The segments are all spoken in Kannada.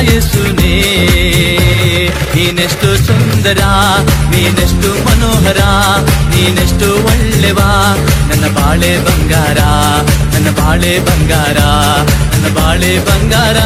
ಯೇಸುನೇ, ನೀನೆಷ್ಟು ಸುಂದರ, ನೀನೆಷ್ಟು ಮನೋಹರ, ನೀನೆಷ್ಟು ಒಳ್ಳೆವ, ನನ್ನ ಬಾಳೆ ಬಂಗಾರ, ನನ್ನ ಬಾಳೆ ಬಂಗಾರ, ನನ್ನ ಬಾಳೆ ಬಂಗಾರ.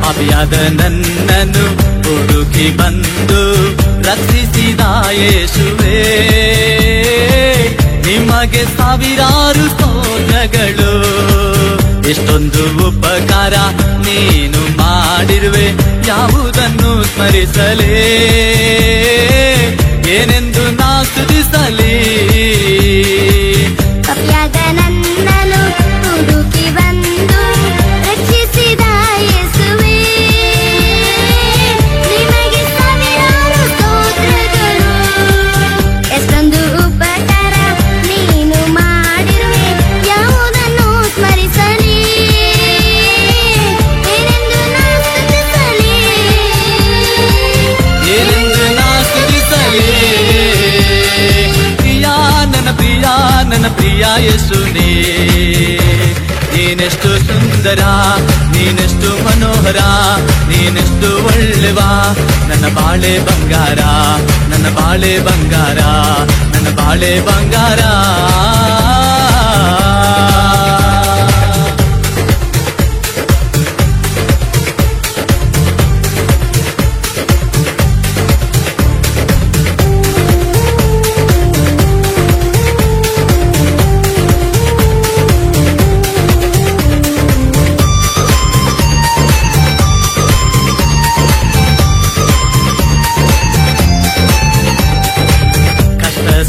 ಪಾಪಿಯಾದ ನನ್ನನ್ನು ಹುಡುಕಿ ಬಂದು ರಕ್ಷಿಸಿದ ಯೇಸುವೇ, ನಿಮಗೆ ಸಾವಿರಾರು ಸ್ತೋತ್ರಗಳು. ಎಷ್ಟೊಂದು ಉಪಕಾರ ನೀನು ಮಾಡಿರುವೆ, ಯಾವುದನ್ನು ಸ್ಮರಿಸಲೇ, ಏನೆಂದು ನಾ ಸ್ತುತಿಸಲೇ. ಪಾಪಿಯಾದ ನನ್ನನ್ನು ಹುಡುಕಿ ಬಂದು ರಕ್ಷಿಸಿದ ಯೇಸುವೇ, ನಿಮಗೆ ಸಾವಿರಾರು ಸ್ತೋತ್ರಗಳು. ಎಷ್ಟೊಂದು ಉಪಕಾರ ನೀನು ಮಾಡಿರುವೆ, ಯಾವುದನ್ನು ಸ್ಮರಿಸಲಿ, ಏನೆಂದು ನಾ ಸ್ತುತಿಸಲಿ, ಏನೆಂದು ನಾ ಸ್ತುತಿಸಲಿ. ಪ್ರಿಯ ನನ್ನ ಪ್ರಿಯ, ನನ್ನ ಪ್ರಿಯ ಯೇಸುನೇ, ನೀನೆಷ್ಟು ಸುಂದರ, ನೀನೆಷ್ಟು ಮನೋಹರ, ನೀನೆಷ್ಟು ಒಳ್ಳೆವ, ನನ್ನ ಬಾಳೆ ಬಂಗಾರ, ನನ್ನ ಬಾಳೆ ಬಂಗಾರ, ನನ್ನ ಬಾಳೆ ಬಂಗಾರ.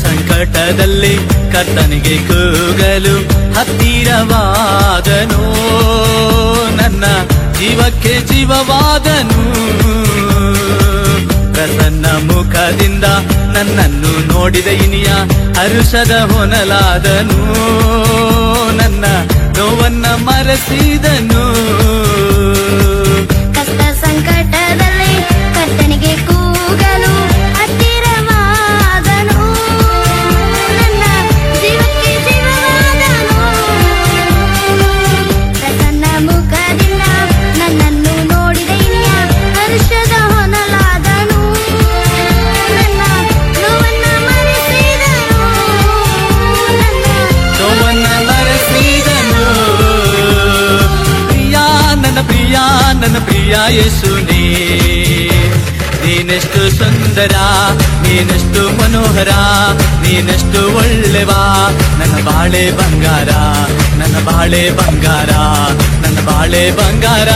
ಸಂಕಟದಲ್ಲಿ ಕರ್ತನಿಗೆ ಕೂಗಲು ಹತ್ತಿರವಾದನು, ನನ್ನ ಜೀವಕ್ಕೆ ಜೀವವಾದನು. ಪ್ರಸನ್ನ ಮುಖದಿಂದ ನನ್ನನ್ನು ನೋಡಿದ ಇನಿಯ ಹರುಷದ ಹೊನಲಾದನು, ನನ್ನ ನೋವನ್ನ ಮರೆಸಿದನು. ಕಷ್ಟ ಸಂಕಟದಲ್ಲಿ ಕರ್ತನಿಗೆ ಕೂಗಲು ಹತ್ತಿರವಾದನು, ನನ್ನ ಜೀವಕ್ಕೆ ಜೀವವಾದನು. ಪ್ರಸನ್ನ ಮುಖದಿಂದ ನನ್ನನ್ನು ನೋಡಿದ ಇನಿಯ ಹರ್ಷದ ಹೊನಲಾದನು, ನನ್ನ ನೋವನ್ನ ಮರೆಸಿದನು, ನನ್ನ ನೋವನ್ನ ಮರೆಸಿದನು. ಪ್ರಿಯ ನನ್ನ ಪ್ರಿಯ, ನನ್ನ ಪ್ರಿಯ ಯೇಸುನೇ, ನೀನೆಷ್ಟು ಸುಂದರ, ನೀನೆಷ್ಟು ಮನೋಹರ, ನೀನೆಷ್ಟು ಒಳ್ಳೆವ, ನನ್ನ ಬಾಳೆ ಬಂಗಾರ, ನನ್ನ ಬಾಳೆ ಬಂಗಾರ, ನನ್ನ ಬಾಳೆ ಬಂಗಾರ.